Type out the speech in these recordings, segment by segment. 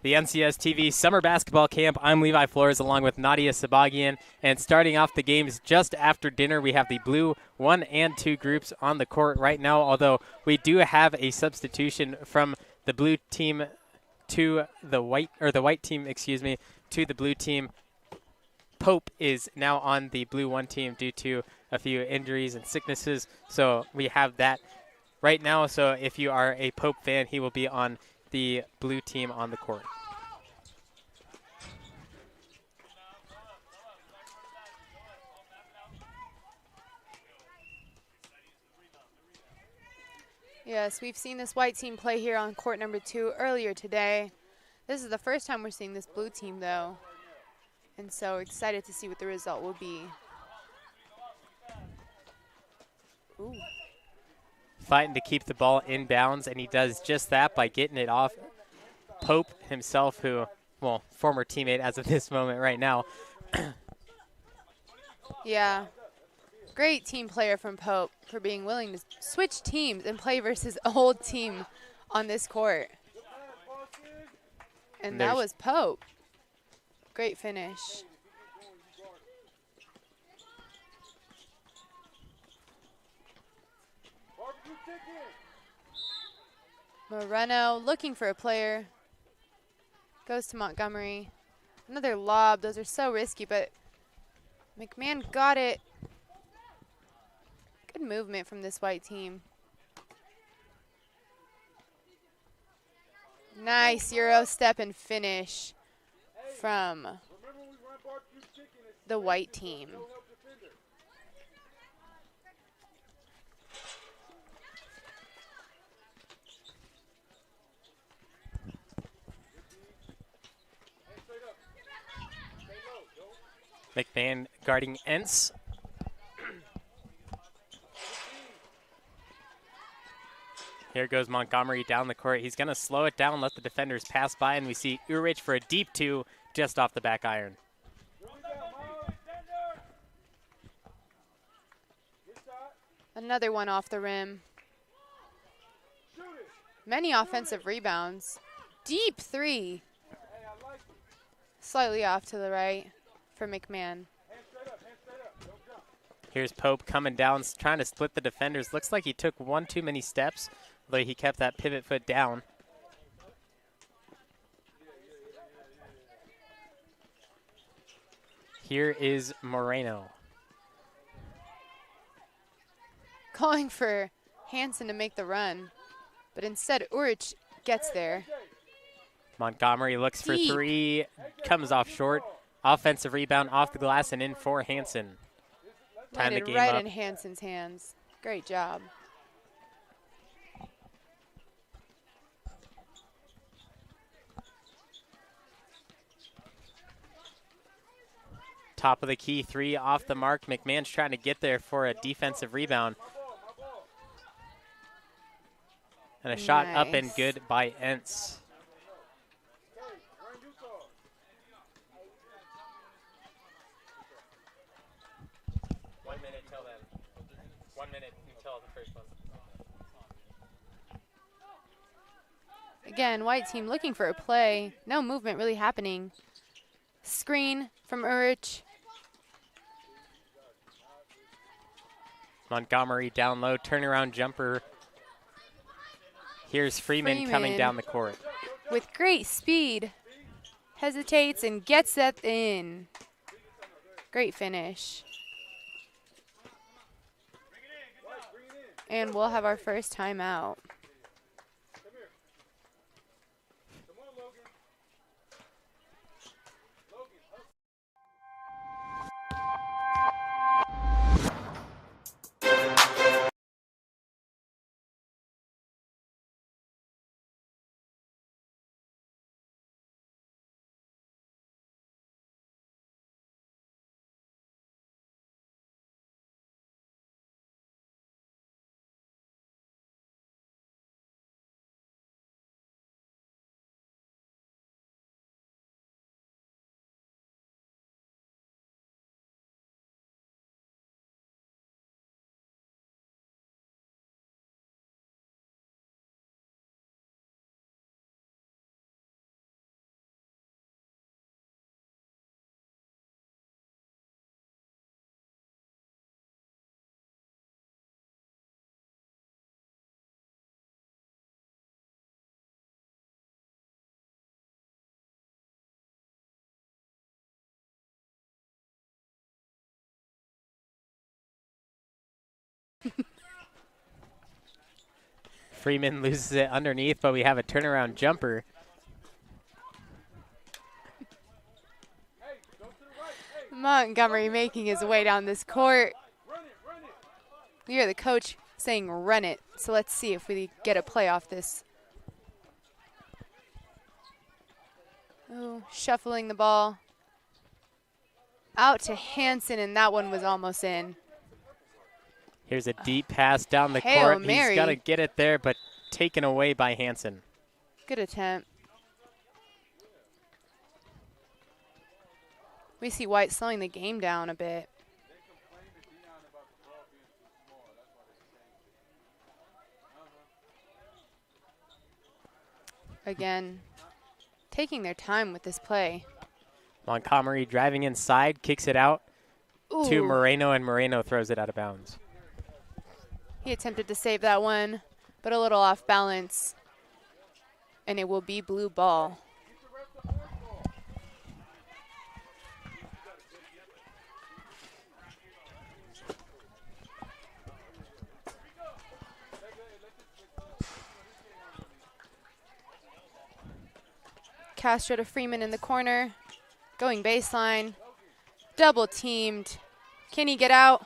the NCS TV Summer Basketball Camp. I'm Levi Flores along with Nadia Sabagian. And starting off the games just after dinner, we have the blue 1 and 2 groups on the court right now, although we do have a substitution from the blue team to the white, or the white team, excuse me, to the blue team. Pope is now on the blue 1 team due to a few injuries and sicknesses, so we have that right now. So if you are a Pope fan, he will be on the blue team on the court. Yes, we've seen this white team play here on court number 2 earlier today. This is the first time we're seeing this blue team, though, and so excited to see what the result will be. Ooh. Fighting to keep the ball in bounds, and he does just that by getting it off Pope himself, who, well, former teammate as of this moment right now. Yeah. Great team player from Pope for being willing to switch teams and play versus old team on this court. And that was Pope. Great finish. Moreno looking for a player. Goes to Montgomery. Another lob. Those are so risky, but McMahon got it. Good movement from this white team. Nice Euro step and finish from the white team. McMahon guarding Entz. Here goes Montgomery down the court. He's going to slow it down, let the defenders pass by, and we see Urich for a deep 2 just off the back iron. Another one off the rim. Many offensive rebounds. Deep 3. Slightly off to the right for McMahon. Here's Pope coming down, trying to split the defenders. Looks like he took one too many steps, although he kept that pivot foot down. Here is Moreno. Calling for Hansen to make the run, but instead Urich gets there. Montgomery looks for 3, comes off short. Offensive rebound off the glass and in for Hansen. Time the game right up. in Hansen's hands. Great job. Top of the key 3 off the mark. McMahon's trying to get there for a defensive rebound. And a shot up and good by Entz. Again, white team looking for a play. No movement really happening. Screen from Urich. Montgomery down low, turnaround jumper. Here's Freeman coming down the court. With great speed. Hesitates and gets that in. Great finish. And we'll have our first timeout. Freeman loses it underneath, but we have a turnaround jumper. Montgomery making his way down this court. We hear the coach saying run it, so let's see if we get a play off this. Oh, shuffling the ball. Out to Henderson, and that one was almost in. Here's a deep pass down the Hail court. Mary. He's got to get it there, but taken away by Henderson. Good attempt. We see White slowing the game down a bit. Again, taking their time with this play. Montgomery driving inside, kicks it out to Ooh. Moreno, and Moreno throws it out of bounds. He attempted to save that one, but a little off balance. And it will be blue ball. Castro to Freeman in the corner. Going baseline. Double teamed. Can he get out?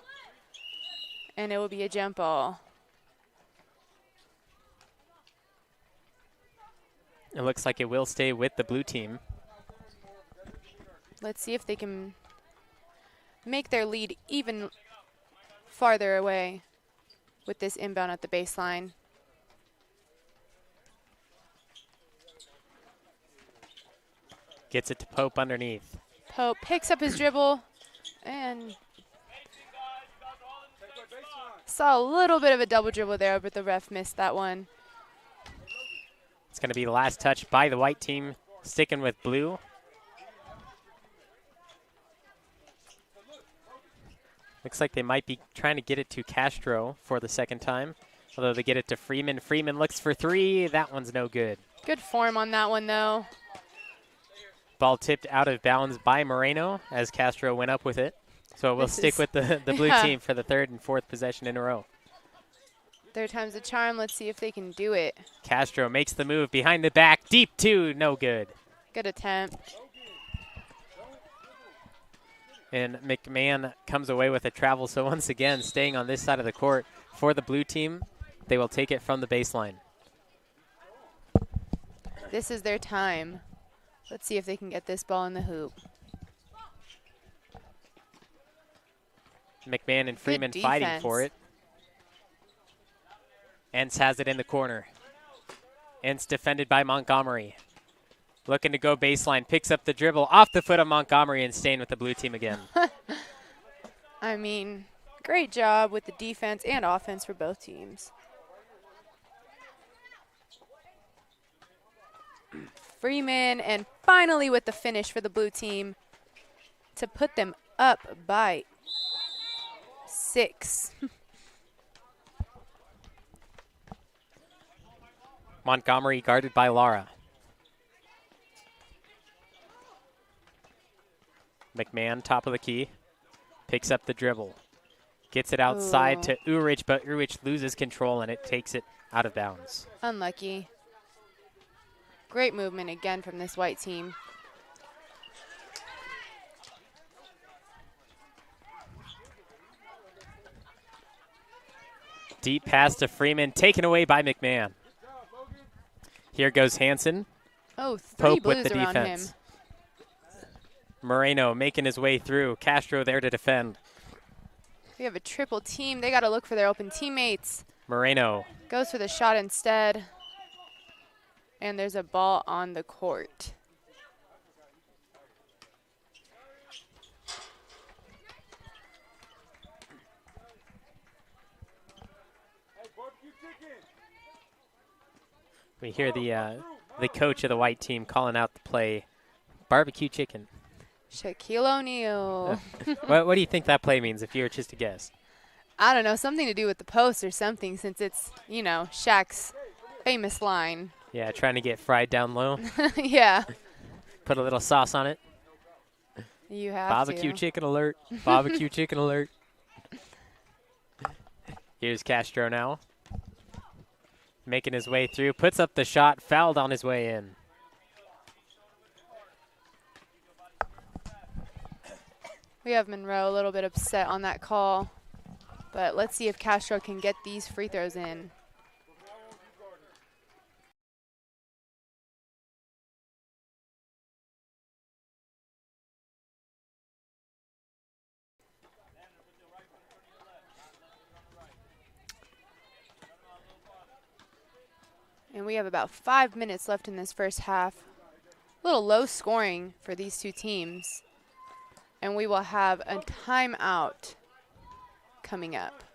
And it will be a jump ball. It looks like it will stay with the blue team. Let's see if they can make their lead even farther away with this inbound at the baseline. Gets it to Pope underneath. Pope picks up his dribble and saw a little bit of a double dribble there, but the ref missed that one. It's going to be the last touch by the white team, sticking with blue. Looks like they might be trying to get it to Castro for the second time, although they get it to Freeman. Freeman looks for three. That one's no good. Good form on that one, though. Ball tipped out of bounds by Moreno as Castro went up with it. So we'll stick with the blue team for the third and fourth possession in a row. Third time's a charm. Let's see if they can do it. Castro makes the move behind the back. Deep two, no good. Good attempt. And McMahon comes away with a travel. So once again, staying on this side of the court for the blue team, they will take it from the baseline. This is their time. Let's see if they can get this ball in the hoop. McMahon and Freeman fighting for it. Entz has it in the corner. Entz defended by Montgomery. Looking to go baseline, picks up the dribble off the foot of Montgomery and staying with the blue team again. I mean, great job with the defense and offense for both teams. Freeman, and finally with the finish for the blue team to put them up by 6. Montgomery guarded by Lara. McMahon, top of the key, picks up the dribble. Gets it outside to Urich, but Urich loses control and it takes it out of bounds. Unlucky. Great movement again from this white team. Deep pass to Freeman, taken away by McMahon. Here goes Henderson. Oh, 3 Pope blues with the around defense. him. Moreno making his way through. Castro there to defend. We have a triple team. They got to look for their open teammates. Moreno. Goes for the shot instead. And there's a ball on the court. We hear the coach of the white team calling out the play, barbecue chicken. Shaquille O'Neal. What do you think that play means if you were just to guess? I don't know, something to do with the post or something, since it's, you know, Shaq's famous line. Yeah, trying to get fried down low. Yeah. Put a little sauce on it. You have Barbecue to. chicken alert. Barbecue chicken alert. Here's Castro now. making his way through, puts up the shot, fouled on his way in. We have Monroe a little bit upset on that call, but let's see if Castro can get these free throws in. And we have about 5 minutes left in this first half. A little low scoring for these two teams. And we will have a timeout coming up.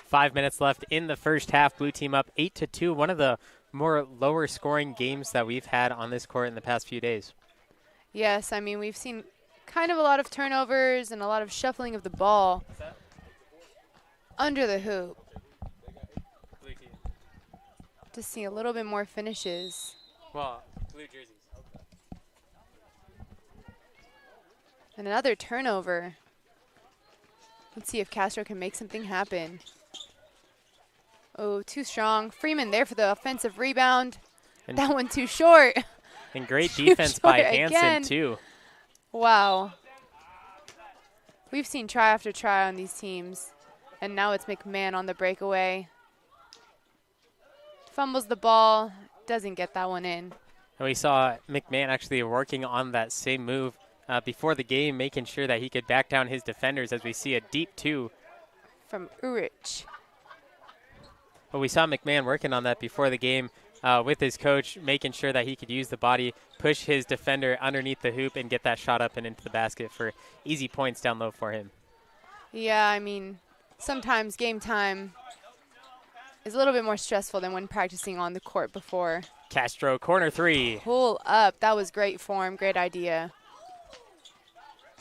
Five minutes left in the first half. Blue team up 8-2. One of the more lower scoring games that we've had on this court in the past few days. Yes, I mean, we've seen kind of a lot of turnovers and a lot of shuffling of the ball under the hoop. To see a little bit more finishes. Well, blue jerseys. And another turnover. Let's see if Castro can make something happen. Oh, too strong. Freeman there for the offensive rebound. And that one too short. And great defense by Hansen, too. Wow. We've seen try after try on these teams. And now it's McMahon on the breakaway. Fumbles the ball. Doesn't get that one in. And we saw McMahon actually working on that same move before the game, making sure that he could back down his defenders as we see a deep two. From Urich. But we saw McMahon working on that before the game with his coach, making sure that he could use the body, push his defender underneath the hoop, and get that shot up and into the basket for easy points down low for him. Yeah, I mean, sometimes game time is a little bit more stressful than when practicing on the court before. Castro, corner three. Pull up. That was great form. Great idea.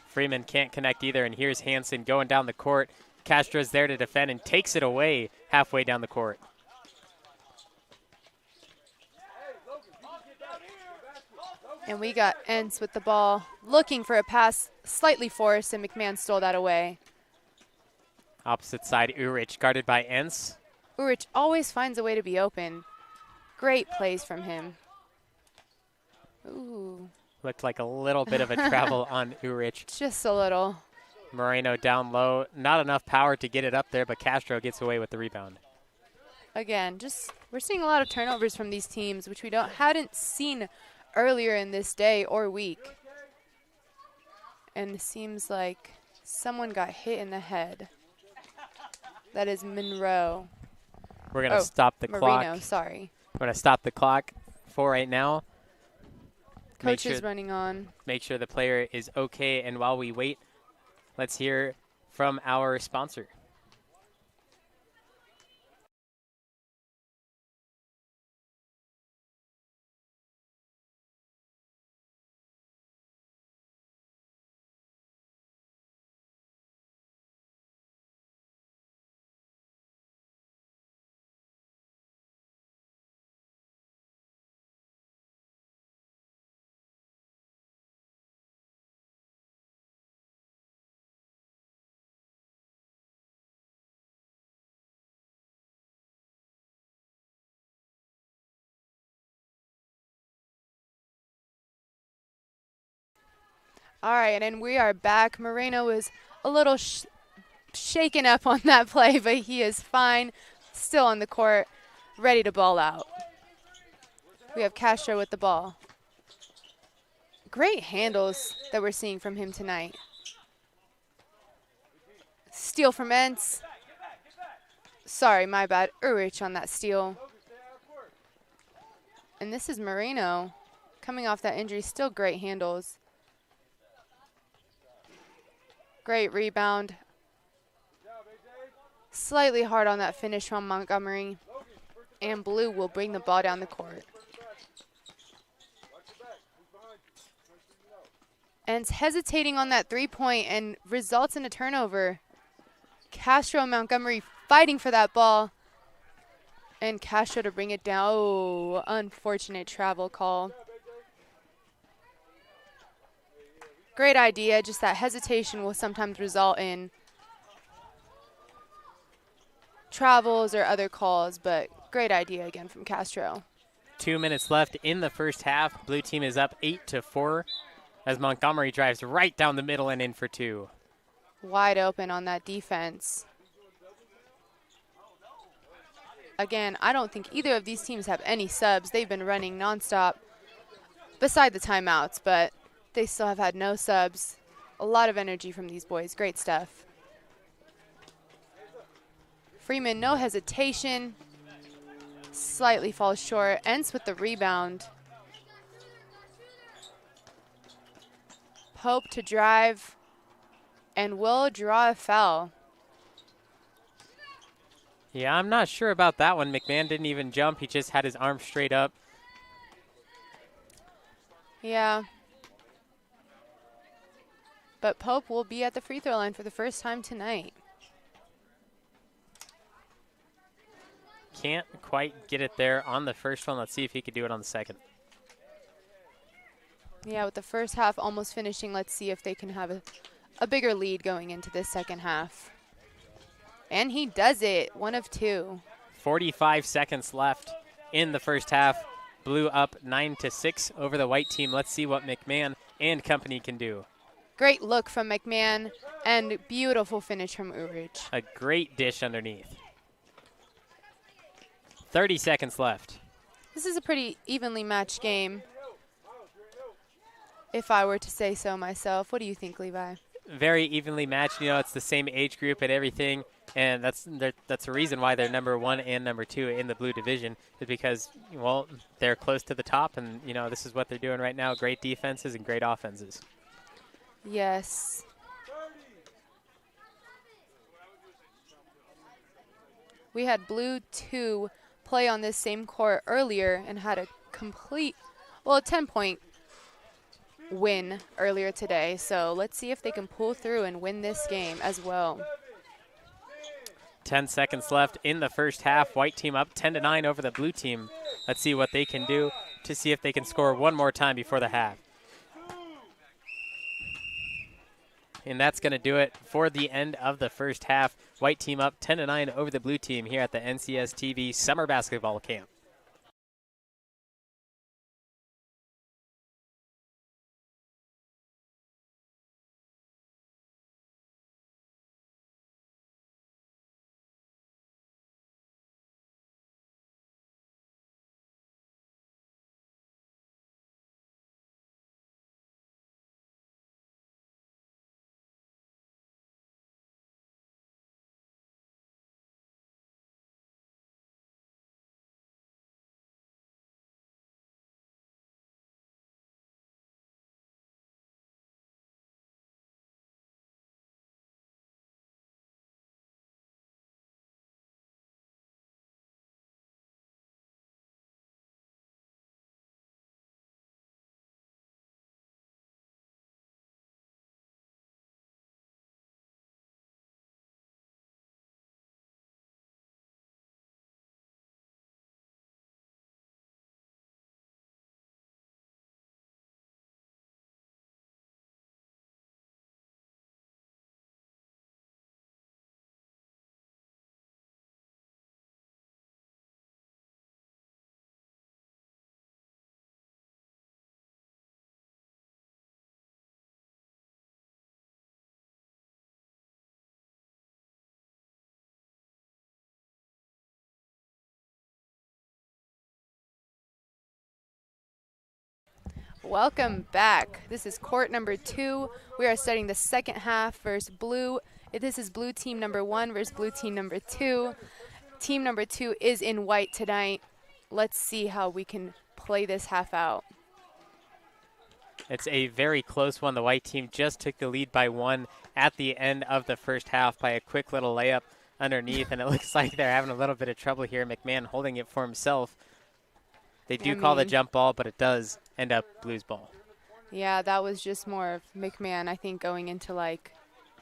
Freeman can't connect either, and here's Hansen going down the court. Castro's there to defend and takes it away halfway down the court. And we got Entz with the ball, looking for a pass, slightly forced, and McMahon stole that away. Opposite side, Urich guarded by Entz. Urich always finds a way to be open. Great plays from him. Ooh. Looked like a little bit of a travel on Urich. Just a little. Moreno down low. Not enough power to get it up there, but Castro gets away with the rebound. Again, we're seeing a lot of turnovers from these teams, which we hadn't seen earlier in this day or week. And it seems like someone got hit in the head. That is Monroe. We're going to stop the clock. Marino, sorry. We're going to stop the clock for right now. Coach is running on. Make sure the player is okay. And while we wait, let's hear from our sponsor. All right, and we are back. Moreno was a little shaken up on that play, but he is fine, still on the court, ready to ball out. We have Castro with the ball. Great handles that we're seeing from him tonight. Steal from Entz. Sorry, my bad. Urich on that steal. And this is Moreno coming off that injury. Still great handles. Great rebound. Slightly hard on that finish from Montgomery. And blue will bring the ball down the court. And hesitating on that three-point and results in a turnover. Castro and Montgomery fighting for that ball. And Castro to bring it down. Oh, unfortunate travel call. Great idea, just that hesitation will sometimes result in travels or other calls, but great idea again from Castro. 2 minutes left in the first half. Blue team is up 8-4 as Montgomery drives right down the middle and in for two. Wide open on that defense. Again, I don't think either of these teams have any subs. They've been running nonstop beside the timeouts, but they still have had no subs. A lot of energy from these boys. Great stuff. Freeman, no hesitation. Slightly falls short. Ends with the rebound. Pope to drive and will draw a foul. Yeah, I'm not sure about that one. McMahon didn't even jump. He just had his arm straight up. Yeah. But Pope will be at the free throw line for the first time tonight. Can't quite get it there on the first one. Let's see if he could do it on the second. Yeah, with the first half almost finishing, let's see if they can have a bigger lead going into this second half. And he does it, 1 of 2. 45 seconds left in the first half. Blue up 9-6 over the white team. Let's see what McMahon and company can do. Great look from McMahon and beautiful finish from Urich. A great dish underneath. 30 seconds left. This is a pretty evenly matched game, if I were to say so myself. What do you think, Levi? Very evenly matched. You know, it's the same age group and everything, and that's the reason why they're number 1 and number 2 in the blue division, is because, well, they're close to the top, and, you know, this is what they're doing right now. Great defenses and great offenses. Yes. We had blue 2 play on this same court earlier and had a complete, well, a 10-point win earlier today. So let's see if they can pull through and win this game as well. 10 seconds left in the first half. White team up 10-9 over the blue team. Let's see what they can do to see if they can score one more time before the half. And that's going to do it for the end of the first half. White team up 10-9 over the blue team here at the NCS TV Summer Basketball Camp. Welcome back. This is court number 2. We are starting the second half versus blue. This is blue team number 1 versus blue team number 2. team number 2 is in white tonight. Let's see how we can play this half out. It's a very close one. The white team just took the lead by 1 at the end of the first half by a quick little layup underneath, and it looks like they're having a little bit of trouble here. McMahon holding it for himself. They do call the jump ball, but it does end up Blues ball. Yeah, that was just more of McMahon, I think, going into like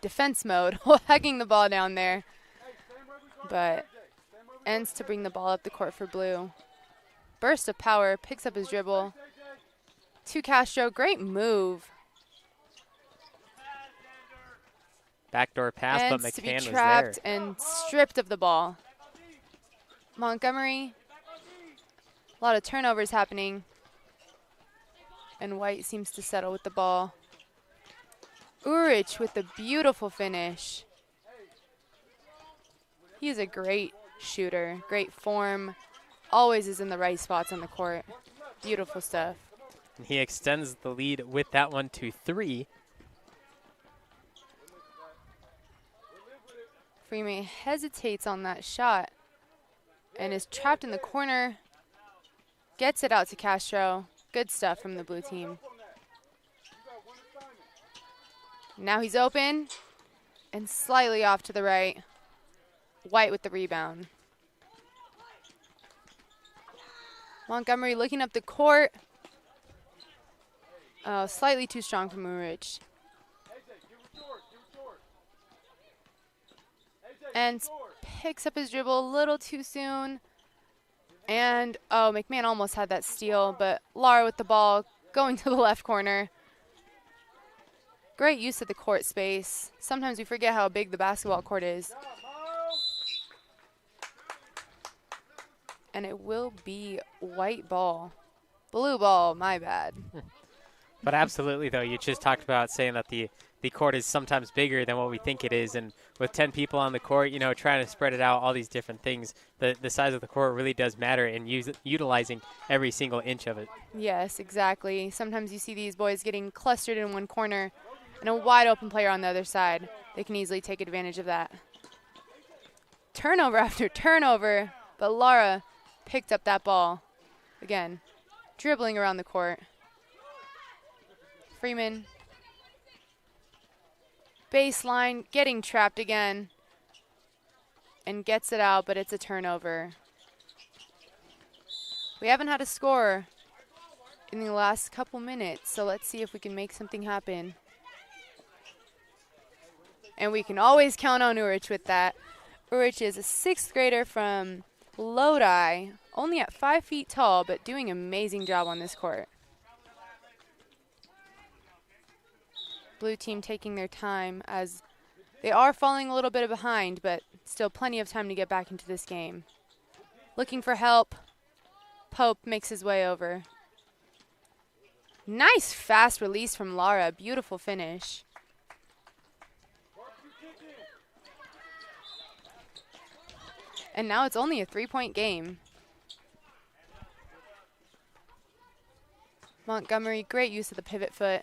defense mode, hugging the ball down there. But ends to bring the ball up the court for Blue. Burst of power, picks up his dribble. To Castro, great move. Backdoor pass, but Ends to McCann be was trapped there. and stripped of the ball. Montgomery, a lot of turnovers happening. And White seems to settle with the ball. Urich with the beautiful finish. He is a great shooter, great form. Always is in the right spots on the court. Beautiful stuff. And he extends the lead with that one to 3. Freeman hesitates on that shot and is trapped in the corner. Gets it out to Castro. Good stuff from the blue team. Now he's open and slightly off to the right. White with the rebound. Montgomery looking up the court. Oh, slightly too strong for Murich. And picks up his dribble a little too soon. And, oh, McMahon almost had that steal, but Lara with the ball going to the left corner. Great use of the court space. Sometimes we forget how big the basketball court is. And it will be white ball. Blue ball, my bad. But absolutely, though, you just talked about saying that the court is sometimes bigger than what we think it is. And with 10 people on the court, you know, trying to spread it out, all these different things, the size of the court really does matter in utilizing every single inch of it. Yes, exactly. Sometimes you see these boys getting clustered in one corner and a wide open player on the other side. They can easily take advantage of that. Turnover after turnover, but Lara picked up that ball. Again, dribbling around the court. Freeman. Baseline, getting trapped again. And gets it out, but it's a turnover. We haven't had a score in the last couple minutes, so let's see if we can make something happen. And we can always count on Urich with that. Urich is a 6th grader from Lodi, only at 5 feet tall, but doing an amazing job on this court. Blue team taking their time as they are falling a little bit behind, but still plenty of time to get back into this game. Looking for help. Pope makes his way over. Nice fast release from Lara. Beautiful finish. And now it's only a 3-point game. Montgomery, great use of the pivot foot.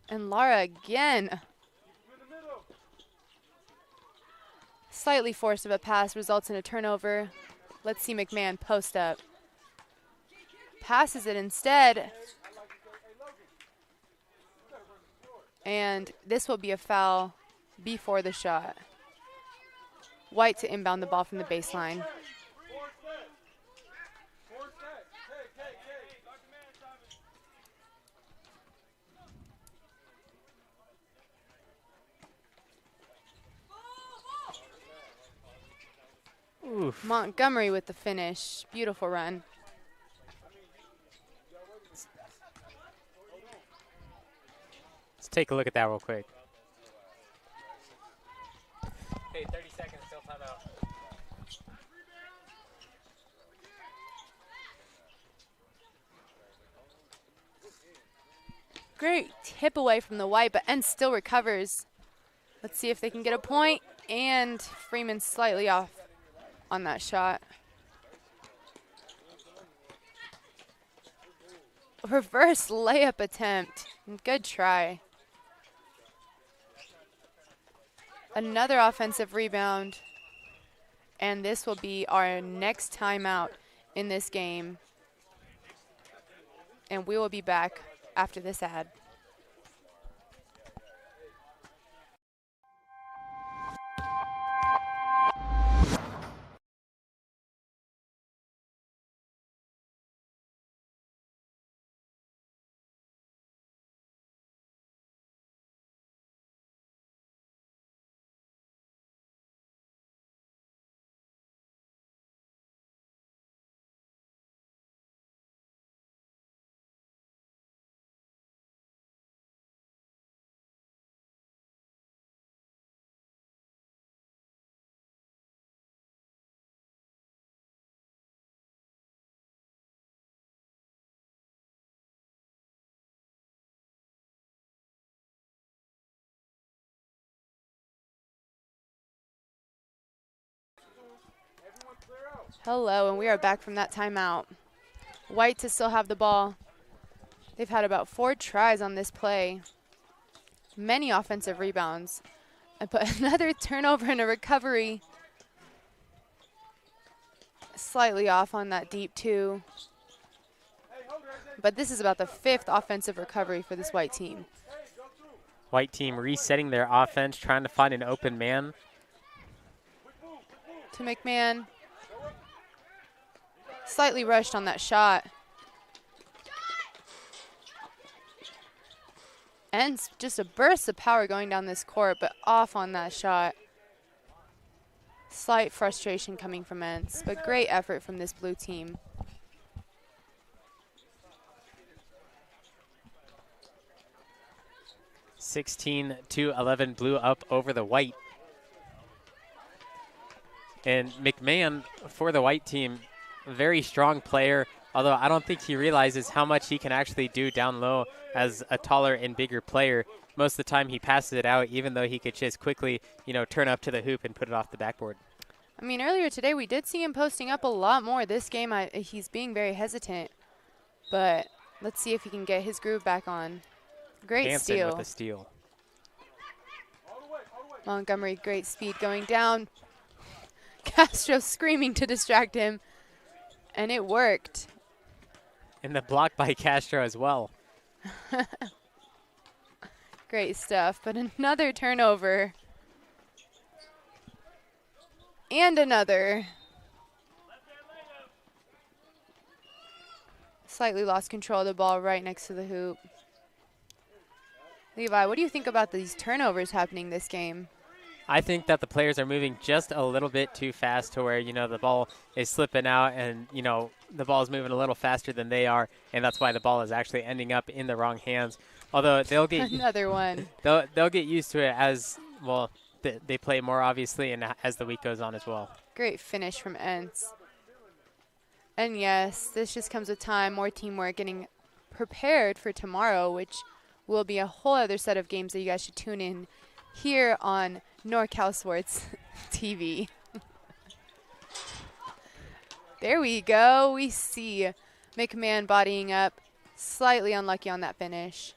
And Lara again. Slightly forced of a pass results in a turnover. Let's see McMahon post up. Passes it instead. And this will be a foul before the shot. White to inbound the ball from the baseline. Oof. Montgomery with the finish. Beautiful run. Let's take a look at that real quick. Okay, 30 seconds, still timeout. Great tip away from the White, but N still recovers. Let's see if they can get a point. And Freeman slightly off on that shot. Reverse layup attempt. Good try. Another offensive rebound. And this will be our next timeout in this game. And we will be back after this ad. Hello, and we are back from that timeout. White to still have the ball. They've had about 4 tries on this play. Many offensive rebounds. But another turnover and a recovery. Slightly off on that deep 2. But this is about the 5th offensive recovery for this white team. White team resetting their offense, trying to find an open man. To McMahon. Slightly rushed on that shot. And just a burst of power going down this court, but off on that shot. Slight frustration coming from Entz, but great effort from this blue team. (16-11) blue up over the white. And McMahon for the white team, very strong player, although I don't think he realizes how much he can actually do down low as a taller and bigger player. Most of the time he passes it out, even though he could just quickly, turn up to the hoop and put it off the backboard. I mean, earlier today we did see him posting up a lot more. This game, he's being very hesitant. But let's see if he can get his groove back on. Great Hansen steal. with the steal. Montgomery, great speed going down. Castro screaming to distract him. And it worked. And the block by Castro as well. Great stuff. But another turnover. And another. Slightly lost control of the ball right next to the hoop. Levi, what do you think about these turnovers happening this game? I think that the players are moving just a little bit too fast to where, the ball is slipping out and, the ball is moving a little faster than they are, and that's why the ball is actually ending up in the wrong hands. Although they'll get another one. They'll get used to it as, well, they play more, obviously, and as the week goes on as well. Great finish from Entz. And yes, this just comes with time, more teamwork, getting prepared for tomorrow, which will be a whole other set of games that you guys should tune in here on NorCal Sports TV. There we go. We see McMahon bodying up. Slightly unlucky on that finish.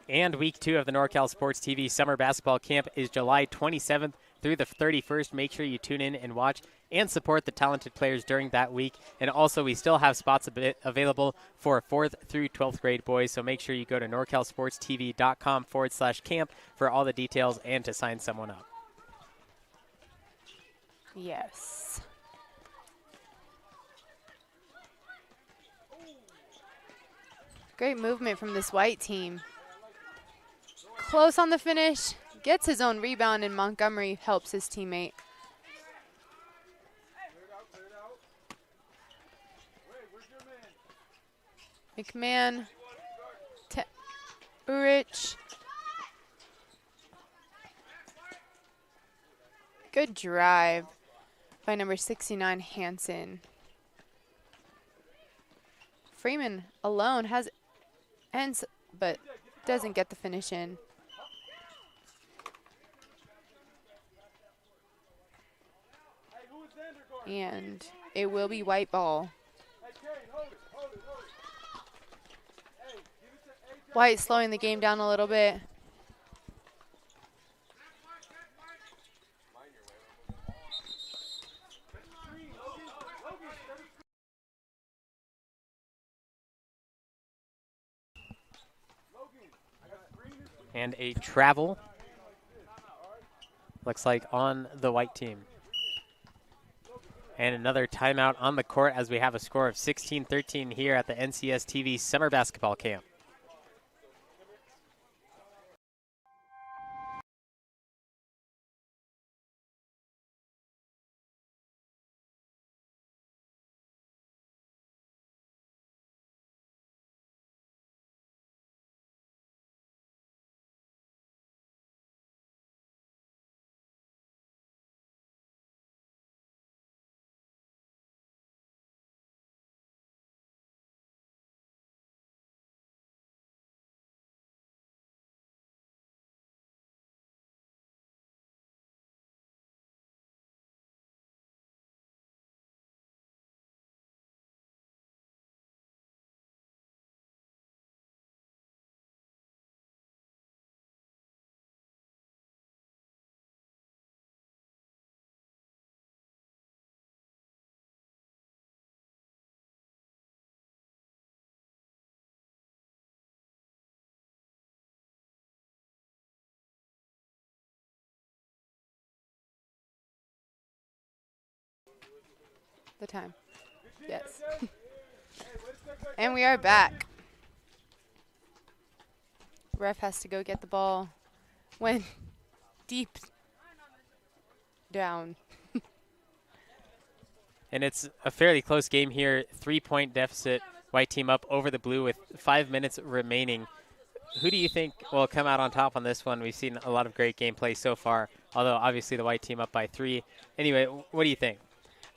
And week 2 of the NorCal Sports TV Summer Basketball Camp is July 27th through the 31st. Make sure you tune in and watch and support the talented players during that week. And also, we still have spots available for 4th through 12th grade boys. So make sure you go to norcalsportstv.com/camp for all the details and to sign someone up. Yes. Great movement from this white team. Close on the finish. Gets his own rebound, and Montgomery helps his teammate. McMahon to Urich. Good drive by number 69, Hansen. Freeman alone ends, but doesn't get the finish in. And it will be white ball. White slowing the game down a little bit. And a travel. Looks like on the white team. And another timeout on the court as we have a score of 16-13 here at the NCS TV Summer Basketball Camp. The time. Yes. And we are back. Ref has to go get the ball. Went deep down. And it's a fairly close game here. 3-point deficit. White team up over the blue with 5 minutes remaining. Who do you think will come out on top on this one? We've seen a lot of great gameplay so far, although obviously the white team up by 3. Anyway, what do you think?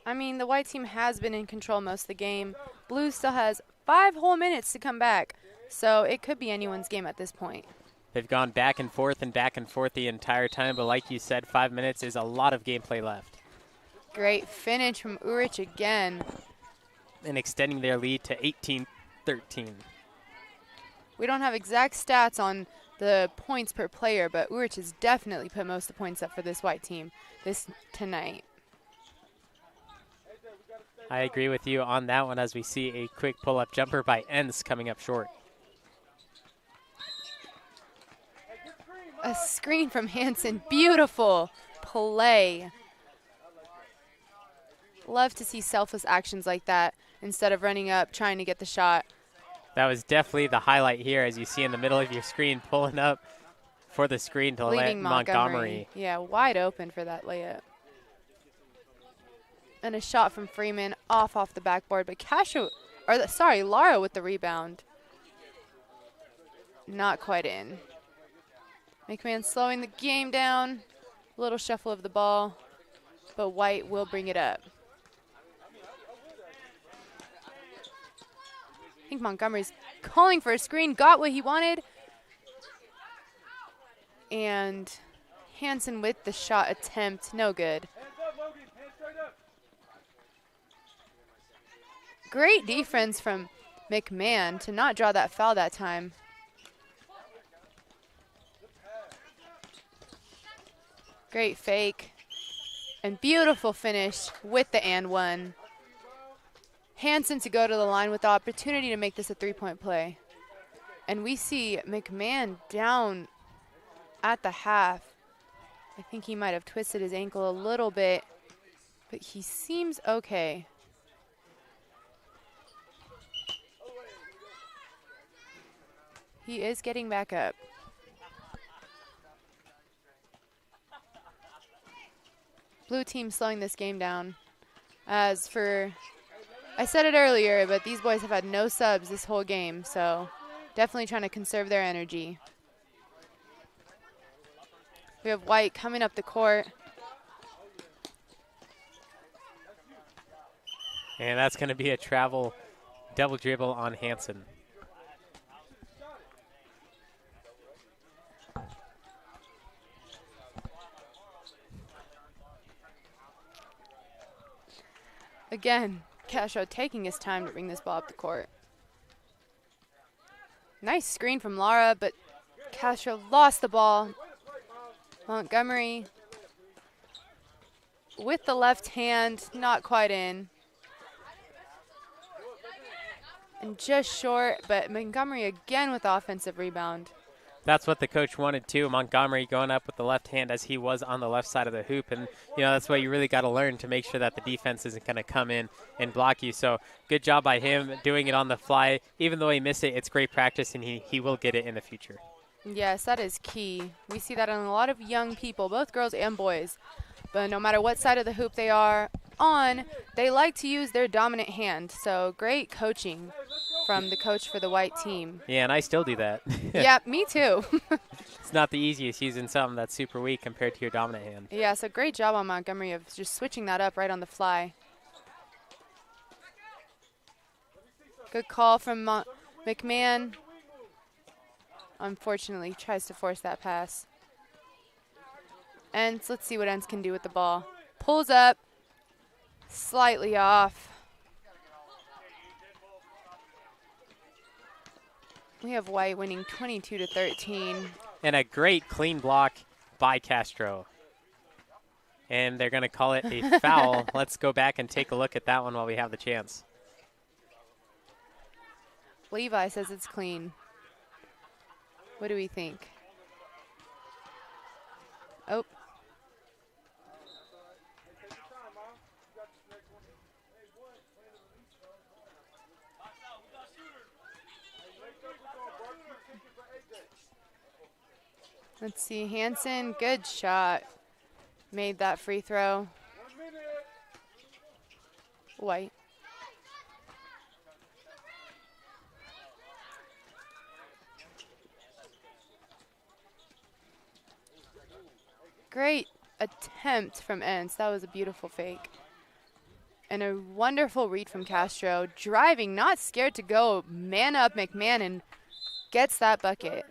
I mean, the white team has been in control most of the game. Blue still has 5 whole minutes to come back, so it could be anyone's game at this point. They've gone back and forth the entire time, but like you said, 5 minutes is a lot of gameplay left. Great finish from Urich again. And extending their lead to 18-13. We don't have exact stats on the points per player, but Urich has definitely put most of the points up for this white team tonight. I agree with you on that one as we see a quick pull-up jumper by Enns coming up short. A screen from Hansen. Beautiful play. Love to see selfless actions like that instead of running up, trying to get the shot. That was definitely the highlight here, as you see in the middle of your screen, pulling up for the screen to let Montgomery. Yeah, wide open for that layup. And a shot from Freeman off the backboard, but Lara with the rebound. Not quite in. McMahon slowing the game down. Little shuffle of the ball, but White will bring it up. I think Montgomery's calling for a screen, got what he wanted. And Hansen with the shot attempt, no good. Great defense from McMahon to not draw that foul that time. Great fake. And beautiful finish with the and one. Hansen to go to the line with the opportunity to make this a three-point play. And we see McMahon down at the half. I think he might have twisted his ankle a little bit, but he seems okay. He is getting back up. Blue team slowing this game down. As for, I said it earlier, but these boys have had no subs this whole game, so definitely trying to conserve their energy. We have White coming up the court. And that's going to be a travel double dribble on Hansen. Again, Castro taking his time to bring this ball up the court. Nice screen from Lara, but Castro lost the ball. Montgomery with the left hand, not quite in. And just short, but Montgomery again with the offensive rebound. That's what the coach wanted too. Montgomery going up with the left hand as he was on the left side of the hoop. And, that's what you really got to learn to make sure that the defense isn't going to come in and block you. So good job by him doing it on the fly. Even though he missed it, it's great practice, and he will get it in the future. Yes, that is key. We see that on a lot of young people, both girls and boys. But no matter what side of the hoop they are on, they like to use their dominant hand. So great coaching from the coach for the white team. Yeah, and I still do that. Yeah, me too. It's not the easiest using something that's super weak compared to your dominant hand. Yeah, so great job on Montgomery of just switching that up right on the fly. Good call from McMahon. Unfortunately, tries to force that pass. And let's see what Ents can do with the ball. Pulls up, slightly off. We have White winning 22-13. And a great clean block by Castro. And they're going to call it a foul. Let's go back and take a look at that one while we have the chance. Levi says it's clean. What do we think? Oh. Let's see, Hansen, good shot. Made that free throw. White. Great attempt from Ents. That was a beautiful fake. And a wonderful read from Castro. Driving, not scared to go. Man up, McMahon, and gets that bucket.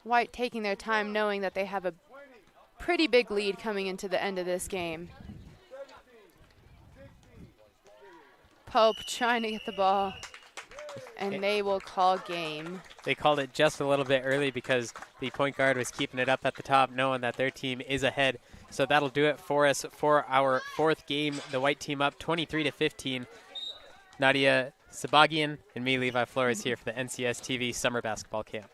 White taking their time, knowing that they have a pretty big lead coming into the end of this game. Pope trying to get the ball, and they will call game. They called it just a little bit early because the point guard was keeping it up at the top, knowing that their team is ahead. So that'll do it for us for our fourth game. The white team up 23-15. Nadia Sabagian and me, Levi Flores, here for the NCS TV Summer Basketball Camp.